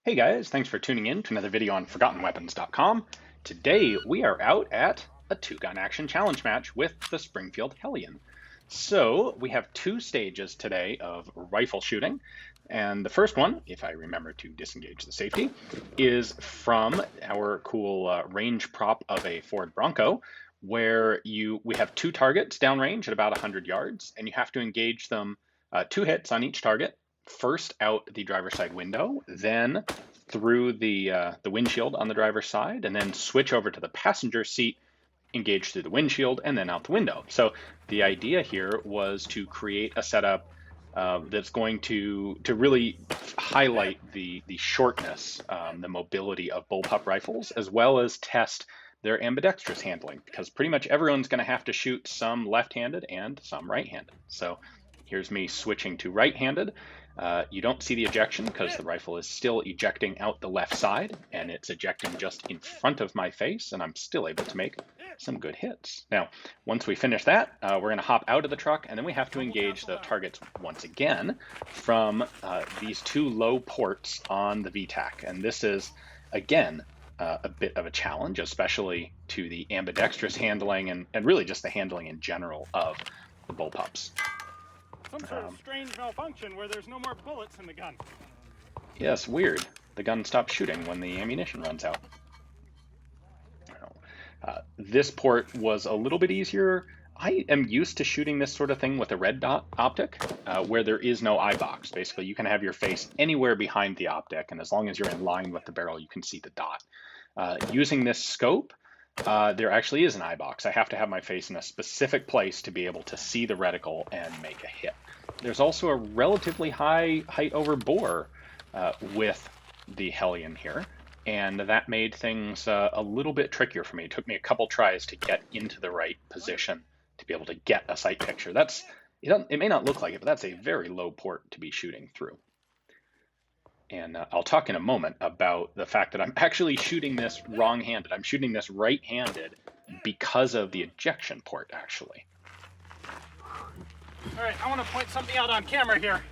Hey guys, thanks for tuning in to another video on ForgottenWeapons.com. Today we are out at a two-gun action challenge match with the Springfield Hellion. So we have two stages today of rifle shooting, and the first one, if I remember to disengage the safety, is from our cool range prop of a Ford Bronco, where we have two targets downrange at about 100 yards, and you have to engage them two hits on each target. First out the driver's side window, then through the windshield on the driver's side, and then switch over to the passenger seat, engage through the windshield, and then out the window. So the idea here was to create a setup that's going to really highlight the shortness, the mobility of bullpup rifles, as well as test their ambidextrous handling, because pretty much everyone's going to have to shoot some left-handed and some right-handed. So here's me switching to right-handed. You don't see the ejection because the rifle is still ejecting out the left side, and it's ejecting just in front of my face, and I'm still able to make some good hits. Now, once we finish that, we're going to hop out of the truck, and then we have to engage the targets once again from these two low ports on the VTAC. And this is, again, a bit of a challenge, especially to the ambidextrous handling and really just the handling in general of the bullpups. Some sort of strange malfunction where there's no more bullets in the gun. Yes, weird. The gun stops shooting when the ammunition runs out. This port was a little bit easier. I am used to shooting this sort of thing with a red dot optic, where there is no eye box. Basically, you can have your face anywhere behind the optic, and as long as you're in line with the barrel, you can see the dot. Using this scope, there actually is an eye box. I have to have my face in a specific place to be able to see the reticle and make a hit. There's also a relatively high height over bore with the Hellion here, and that made things a little bit trickier for me. It took me a couple tries to get into the right position to be able to get a sight picture. It may not look like it, but that's a very low port to be shooting through. And I'll talk in a moment about the fact that I'm actually shooting this wrong-handed. I'm shooting this right-handed because of the ejection port, actually. All right, I want to point something out on camera here.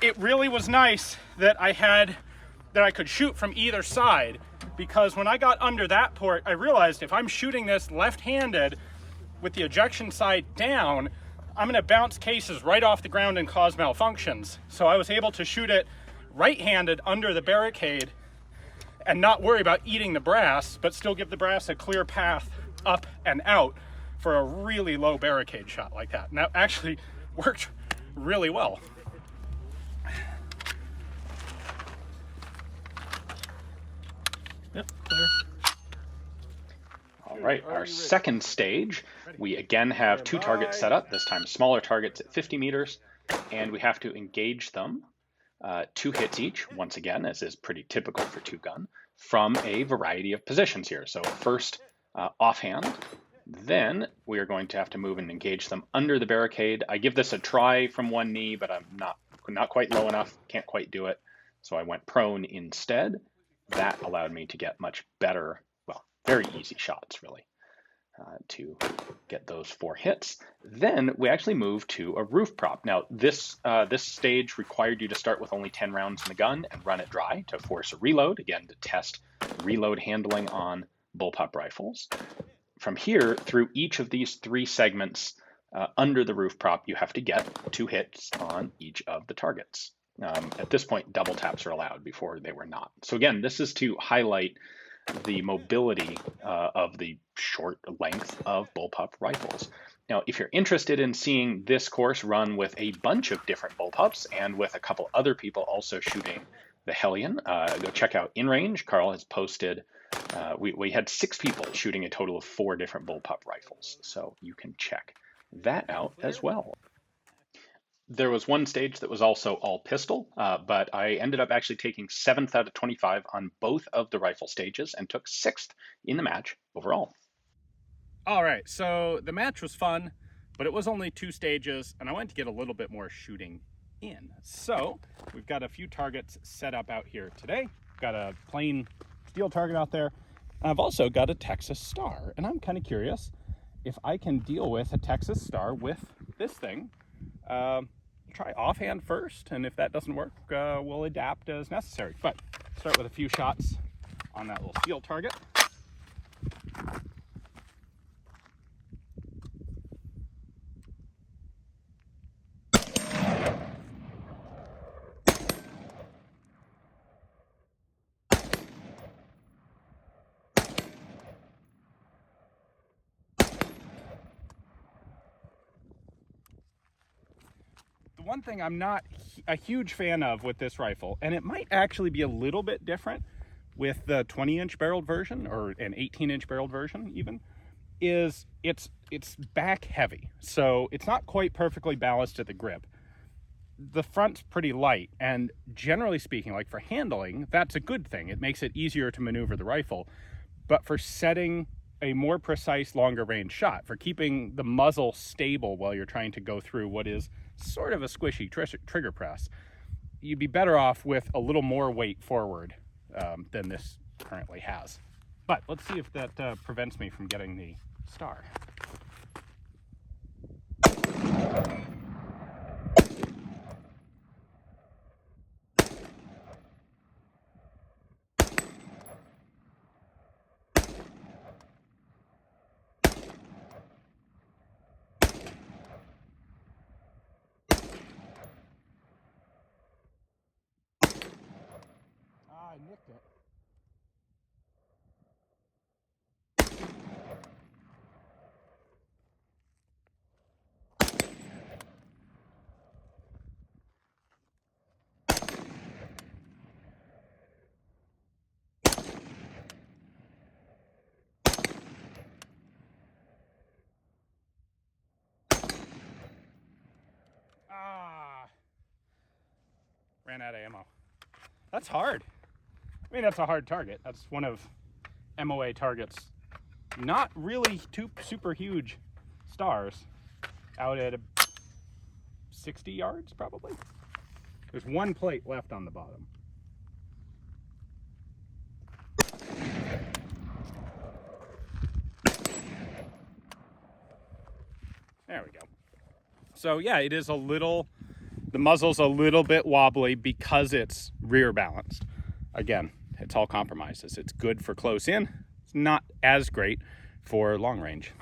It really was nice that I could shoot from either side, because when I got under that port, I realized if I'm shooting this left-handed with the ejection side down, I'm going to bounce cases right off the ground and cause malfunctions. So I was able to shoot it right-handed under the barricade and not worry about eating the brass, but still give the brass a clear path up and out for a really low barricade shot like that. And that actually worked really well. Yep, clear. All right, our second stage, we again have two targets set up, this time smaller targets at 50 meters, and we have to engage them, two hits each, once again, as is pretty typical for two-gun, from a variety of positions here. So first, offhand, then we are going to have to move and engage them under the barricade. I give this a try from one knee, but I'm not quite low enough, can't quite do it, so I went prone instead. That allowed me to get much better, well, very easy shots, really, to get those 4 hits. Then we actually moved to a roof prop. Now, this stage required you to start with only 10 rounds in the gun and run it dry to force a reload, again, to test reload handling on bullpup rifles. From here, through each of these 3 segments under the roof prop, you have to get 2 hits on each of the targets. At this point, double taps are allowed. Before they were not. So again, this is to highlight the mobility of the short length of bullpup rifles. Now, if you're interested in seeing this course run with a bunch of different bullpups and with a couple other people also shooting the Hellion, go check out In Range. Carl has posted, we had 6 people shooting a total of 4 different bullpup rifles. So you can check that out as well. There was one stage that was also all pistol, but I ended up actually taking 7th out of 25 on both of the rifle stages and took 6th in the match overall. All right, so the match was fun, but it was only 2 stages, and I wanted to get a little bit more shooting in. So we've got a few targets set up out here today. Got a plain steel target out there. I've also got a Texas Star, and I'm kind of curious if I can deal with a Texas Star with this thing. try offhand first, and if that doesn't work, we'll adapt as necessary. But start with a few shots on that little steel target. The one thing I'm not a huge fan of with this rifle, and it might actually be a little bit different with the 20-inch barreled version, or an 18-inch barreled version even, is it's back heavy. So it's not quite perfectly balanced at the grip. The front's pretty light, and generally speaking, like for handling, that's a good thing. It makes it easier to maneuver the rifle. But for setting a more precise, longer range shot, for keeping the muzzle stable while you're trying to go through what is sort of a squishy trigger press, you'd be better off with a little more weight forward than this currently has. But let's see if that prevents me from getting the star. I nicked it. Ran out of ammo. That's hard. I mean, that's a hard target. That's one of MOA targets. Not really super huge stars. Out at 60 yards, probably. There's one plate left on the bottom. There we go. So yeah, it is a little, the muzzle's a little bit wobbly because it's rear balanced. Again, it's all compromises. It's good for close in. It's not as great for long range.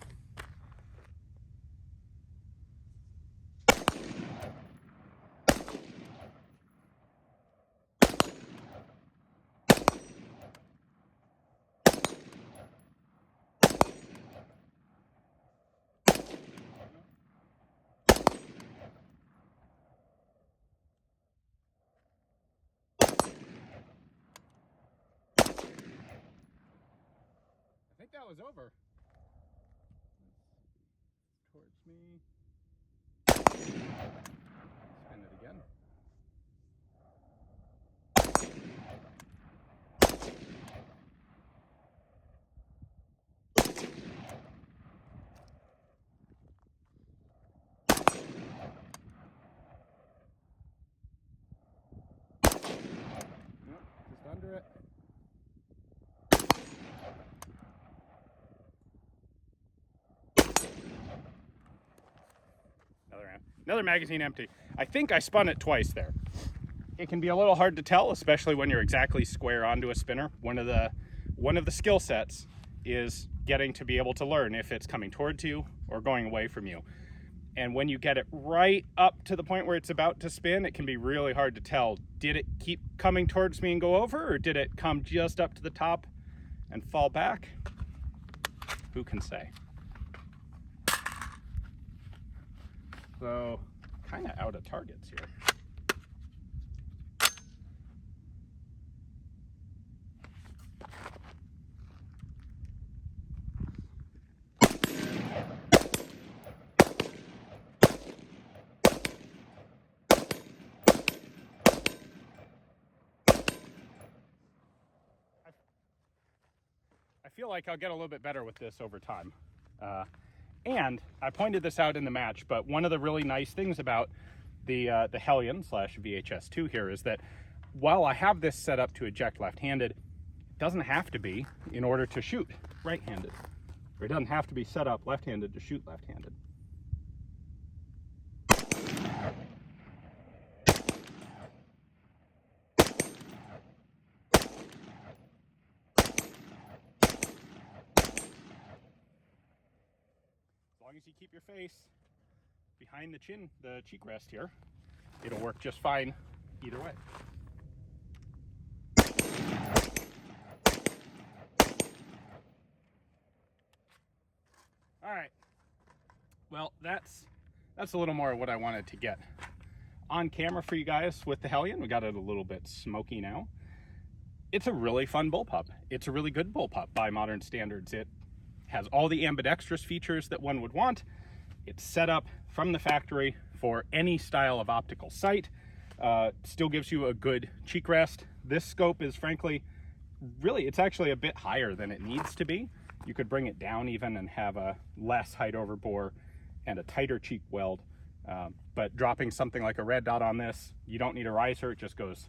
I think that was over. Towards me. Spin it again. Nope, just under it. Another magazine empty. I think I spun it twice there. It can be a little hard to tell, especially when you're exactly square onto a spinner. One of the skill sets is getting to be able to learn if it's coming towards you or going away from you. And when you get it right up to the point where it's about to spin, it can be really hard to tell. Did it keep coming towards me and go over, or did it come just up to the top and fall back? Who can say? So, kind of out of targets here. I feel like I'll get a little bit better with this over time. And I pointed this out in the match, but one of the really nice things about the Hellion / VHS2 here is that while I have this set up to eject left-handed, it doesn't have to be in order to shoot right-handed. Or it doesn't have to be set up left-handed to shoot left-handed. you keep your face behind the chin, the cheek rest here, it'll work just fine either way. All right, well, that's a little more of what I wanted to get on camera for you guys with the Hellion. We got it a little bit smoky now. It's a really fun bullpup. It's a really good bullpup by modern standards. It has all the ambidextrous features that one would want. It's set up from the factory for any style of optical sight. Still gives you a good cheek rest. This scope is frankly, really, it's actually a bit higher than it needs to be. You could bring it down even and have a less height over bore and a tighter cheek weld. But dropping something like a red dot on this, you don't need a riser. It just goes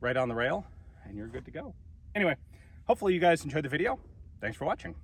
right on the rail and you're good to go. Anyway, hopefully you guys enjoyed the video. Thanks for watching.